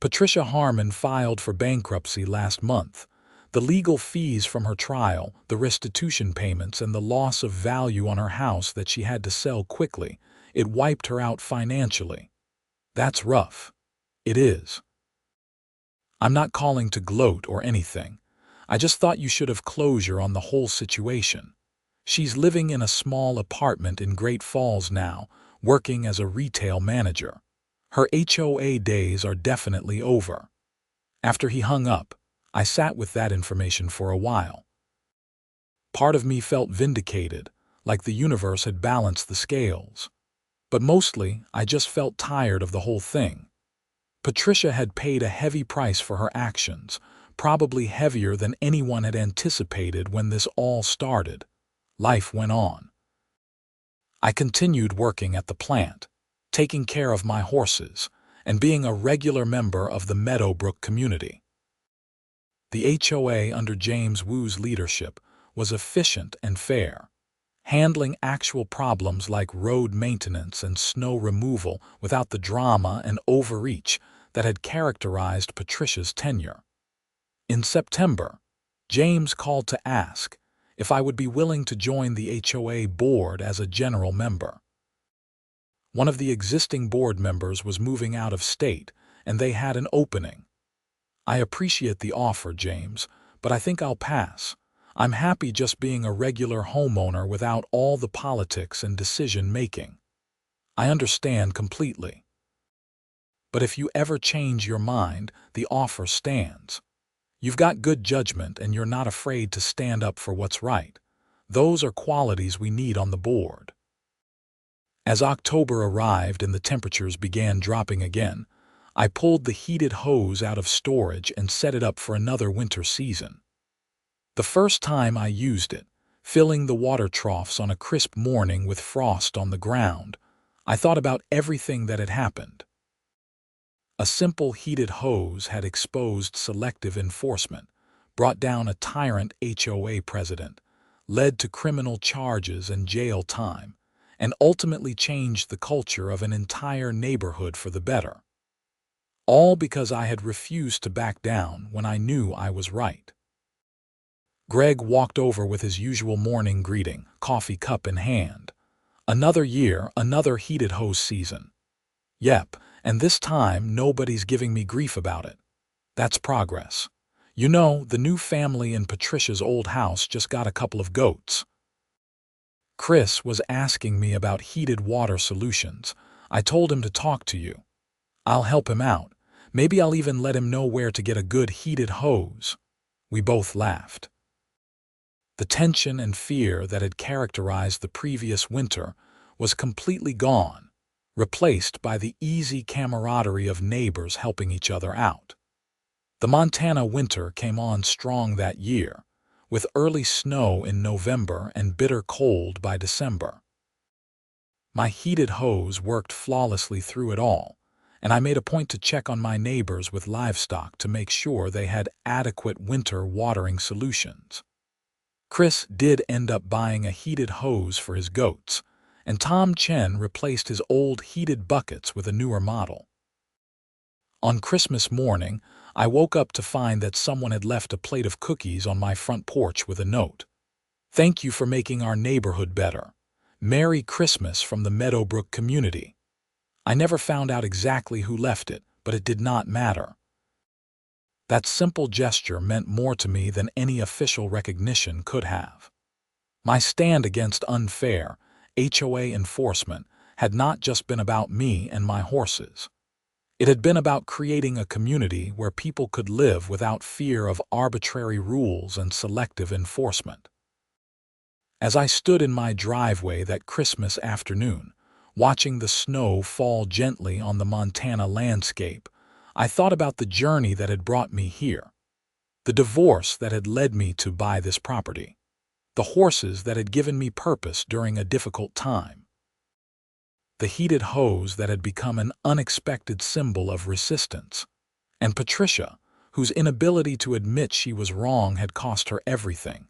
Patricia Harmon filed for bankruptcy last month. The legal fees from her trial, the restitution payments, and the loss of value on her house that she had to sell quickly, it wiped her out financially. That's rough. It is. I'm not calling to gloat or anything. I just thought you should have closure on the whole situation. She's living in a small apartment in Great Falls now, working as a retail manager. Her HOA days are definitely over. After he hung up, I sat with that information for a while. Part of me felt vindicated, like the universe had balanced the scales. But mostly, I just felt tired of the whole thing. Patricia had paid a heavy price for her actions, probably heavier than anyone had anticipated when this all started. Life went on. I continued working at the plant, taking care of my horses, and being a regular member of the Meadowbrook community. The HOA under James Wu's leadership was efficient and fair, handling actual problems like road maintenance and snow removal without the drama and overreach that had characterized Patricia's tenure. In September, James called to ask if I would be willing to join the HOA board as a general member. One of the existing board members was moving out of state, and they had an opening. I appreciate the offer, James, but I think I'll pass. I'm happy just being a regular homeowner without all the politics and decision-making. I understand completely. But if you ever change your mind, the offer stands. You've got good judgment and you're not afraid to stand up for what's right. Those are qualities we need on the board. As October arrived and the temperatures began dropping again, I pulled the heated hose out of storage and set it up for another winter season. The first time I used it, filling the water troughs on a crisp morning with frost on the ground, I thought about everything that had happened. A simple heated hose had exposed selective enforcement, brought down a tyrant HOA president, led to criminal charges and jail time, and ultimately changed the culture of an entire neighborhood for the better. All because I had refused to back down when I knew I was right. Greg walked over with his usual morning greeting, coffee cup in hand. Another year, another heated hose season. Yep, and this time nobody's giving me grief about it. That's progress. You know, the new family in Patricia's old house just got a couple of goats. Chris was asking me about heated water solutions. I told him to talk to you. I'll help him out. Maybe I'll even let him know where to get a good heated hose. We both laughed. The tension and fear that had characterized the previous winter was completely gone, replaced by the easy camaraderie of neighbors helping each other out. The Montana winter came on strong that year, with early snow in November and bitter cold by December. My heated hose worked flawlessly through it all, and I made a point to check on my neighbors with livestock to make sure they had adequate winter watering solutions. Chris did end up buying a heated hose for his goats, and Tom Chen replaced his old heated buckets with a newer model. On Christmas morning, I woke up to find that someone had left a plate of cookies on my front porch with a note. "Thank you for making our neighborhood better. Merry Christmas from the Meadowbrook community." I never found out exactly who left it, but it did not matter. That simple gesture meant more to me than any official recognition could have. My stand against unfair HOA enforcement had not just been about me and my horses. It had been about creating a community where people could live without fear of arbitrary rules and selective enforcement. As I stood in my driveway that Christmas afternoon, watching the snow fall gently on the Montana landscape, I thought about the journey that had brought me here, the divorce that had led me to buy this property, the horses that had given me purpose during a difficult time, the heated hose that had become an unexpected symbol of resistance, and Patricia, whose inability to admit she was wrong had cost her everything.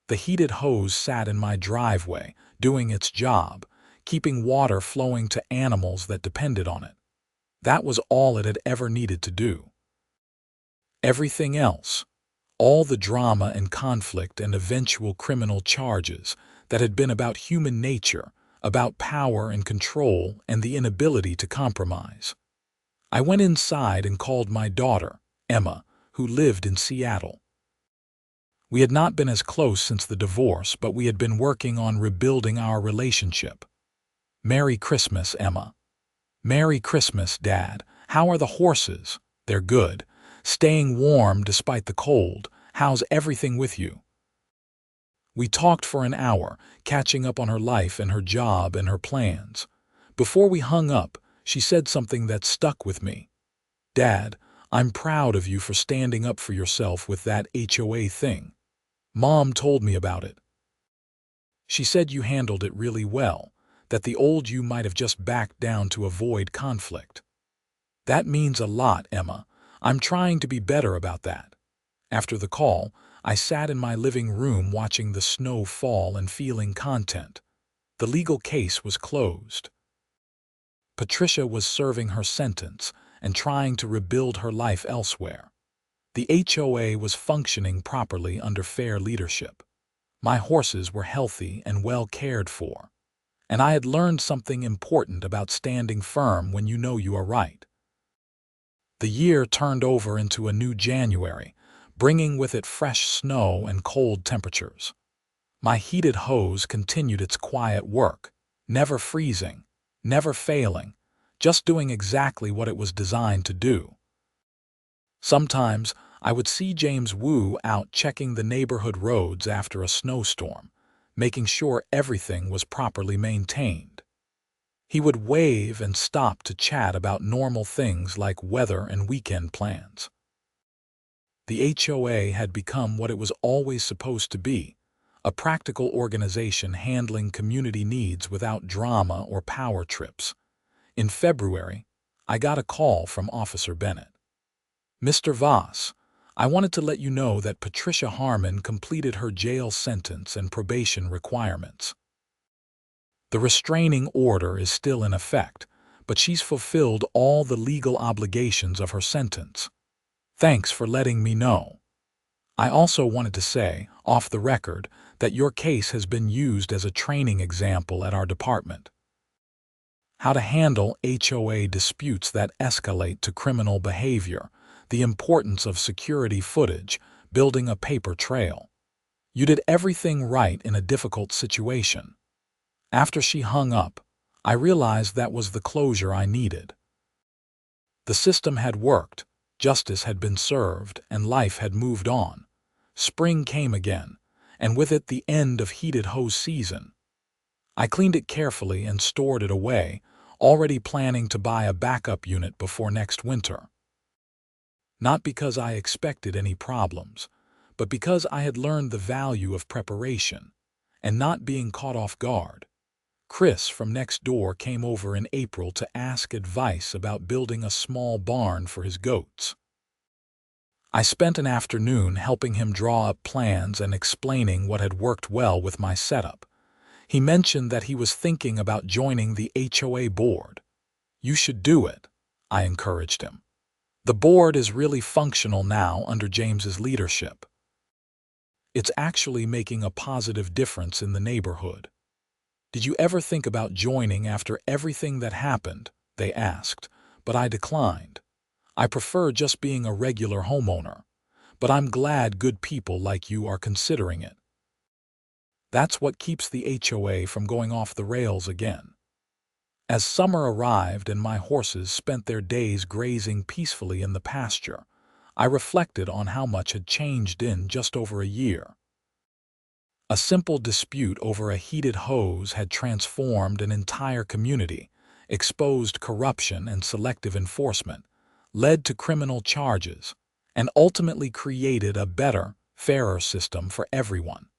The heated hose sat in my driveway, doing its job, keeping water flowing to animals that depended on it. That was all it had ever needed to do. Everything else, all the drama and conflict and eventual criminal charges that had been about human nature, about power and control and the inability to compromise. I went inside and called my daughter, Emma, who lived in Seattle. We had not been as close since the divorce, but we had been working on rebuilding our relationship. "Merry Christmas, Emma." "Merry Christmas, Dad. How are the horses?" "They're good. Staying warm despite the cold. How's everything with you?" We talked for an hour, catching up on her life and her job and her plans. Before we hung up, she said something that stuck with me. "Dad, I'm proud of you for standing up for yourself with that HOA thing. Mom told me about it. She said you handled it really well, that the old you might have just backed down to avoid conflict." "That means a lot, Emma. I'm trying to be better about that." After the call, I sat in my living room watching the snow fall and feeling content. The legal case was closed. Patricia was serving her sentence and trying to rebuild her life elsewhere. The HOA was functioning properly under fair leadership. My horses were healthy and well cared for. And I had learned something important about standing firm when you know you are right. The year turned over into a new January, bringing with it fresh snow and cold temperatures. My heated hose continued its quiet work, never freezing, never failing, just doing exactly what it was designed to do. Sometimes I would see James Wu out checking the neighborhood roads after a snowstorm, making sure everything was properly maintained. He would wave and stop to chat about normal things like weather and weekend plans. The HOA had become what it was always supposed to be, a practical organization handling community needs without drama or power trips. In February, I got a call from Officer Bennett. "Mr. Voss, I wanted to let you know that Patricia Harmon completed her jail sentence and probation requirements. The restraining order is still in effect, but she's fulfilled all the legal obligations of her sentence. Thanks for letting me know. I also wanted to say, off the record, that your case has been used as a training example at our department. How to handle HOA disputes that escalate to criminal behavior, the importance of security footage, building a paper trail. You did everything right in a difficult situation." After she hung up, I realized that was the closure I needed. The system had worked, justice had been served, and life had moved on. Spring came again, and with it the end of heated hose season. I cleaned it carefully and stored it away, already planning to buy a backup unit before next winter. Not because I expected any problems, but because I had learned the value of preparation and not being caught off guard. Chris from next door came over in April to ask advice about building a small barn for his goats. I spent an afternoon helping him draw up plans and explaining what had worked well with my setup. He mentioned that he was thinking about joining the HOA board. "You should do it," I encouraged him. "The board is really functional now under James's leadership. It's actually making a positive difference in the neighborhood." "Did you ever think about joining after everything that happened?" they asked, but I declined. I prefer just being a regular homeowner, but I'm glad good people like you are considering it. That's what keeps the HOA from going off the rails again. As summer arrived and my horses spent their days grazing peacefully in the pasture, I reflected on how much had changed in just over a year. A simple dispute over a heated hose had transformed an entire community, exposed corruption and selective enforcement, led to criminal charges, and ultimately created a better, fairer system for everyone.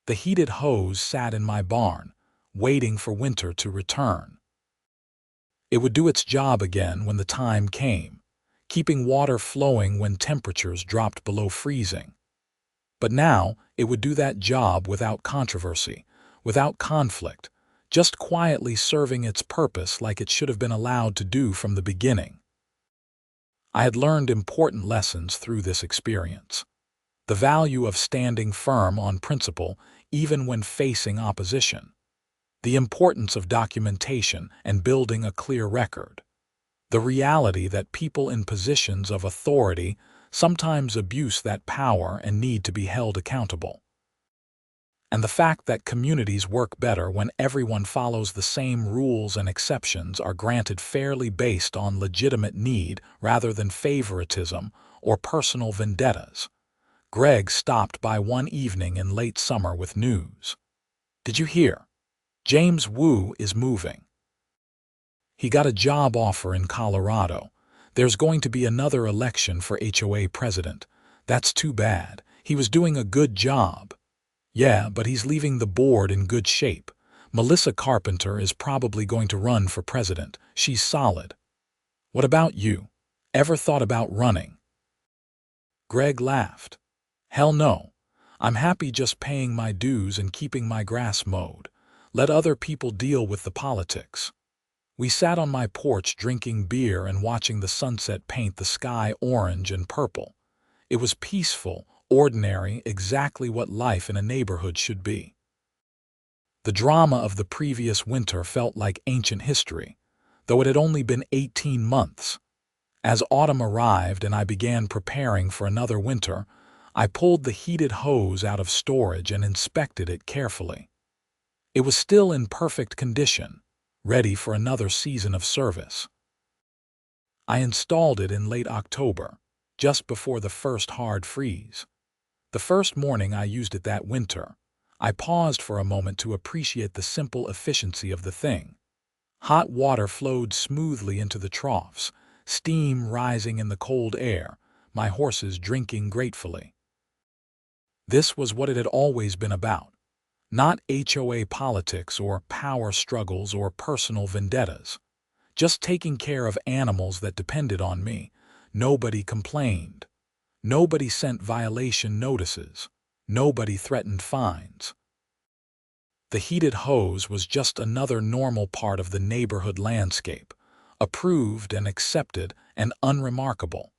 The heated hose sat in my barn, waiting for winter to return. It would do its job again when the time came, keeping water flowing when temperatures dropped below freezing. But now it would do that job without controversy, without conflict, just quietly serving its purpose like it should have been allowed to do from the beginning. I had learned important lessons through this experience. The value of standing firm on principle even when facing opposition. The importance of documentation and building a clear record. The reality that people in positions of authority sometimes abuse that power and need to be held accountable. And the fact that communities work better when everyone follows the same rules and exceptions are granted fairly based on legitimate need rather than favoritism or personal vendettas. Greg stopped by one evening in late summer with news. Did you hear? James Wu is moving. He got a job offer in Colorado. There's going to be another election for HOA president. That's too bad. He was doing a good job. Yeah, but he's leaving the board in good shape. Melissa Carpenter is probably going to run for president. She's solid. What about you? Ever thought about running? Greg laughed. Hell no. I'm happy just paying my dues and keeping my grass mowed. Let other people deal with the politics. We sat on my porch drinking beer and watching the sunset paint the sky orange and purple. It was peaceful, ordinary, exactly what life in a neighborhood should be. The drama of the previous winter felt like ancient history, though it had only been 18 months. As autumn arrived and I began preparing for another winter, I pulled the heated hose out of storage and inspected it carefully. It was still in perfect condition, ready for another season of service. I installed it in late October, just before the first hard freeze. The first morning I used it that winter, I paused for a moment to appreciate the simple efficiency of the thing. Hot water flowed smoothly into the troughs, steam rising in the cold air, my horses drinking gratefully. This was what it had always been about. Not HOA politics or power struggles or personal vendettas. Just taking care of animals that depended on me. Nobody complained. Nobody sent violation notices. Nobody threatened fines. The heated hose was just another normal part of the neighborhood landscape, approved and accepted and unremarkable.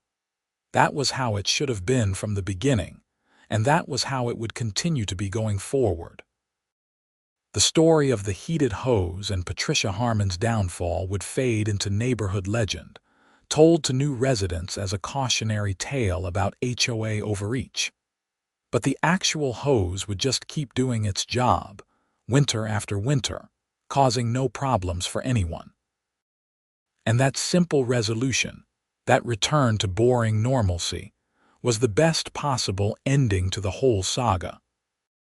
That was how it should have been from the beginning, and that was how it would continue to be going forward. The story of the heated hose and Patricia Harmon's downfall would fade into neighborhood legend, told to new residents as a cautionary tale about HOA overreach. But the actual hose would just keep doing its job, winter after winter, causing no problems for anyone. And that simple resolution, that return to boring normalcy, was the best possible ending to the whole saga.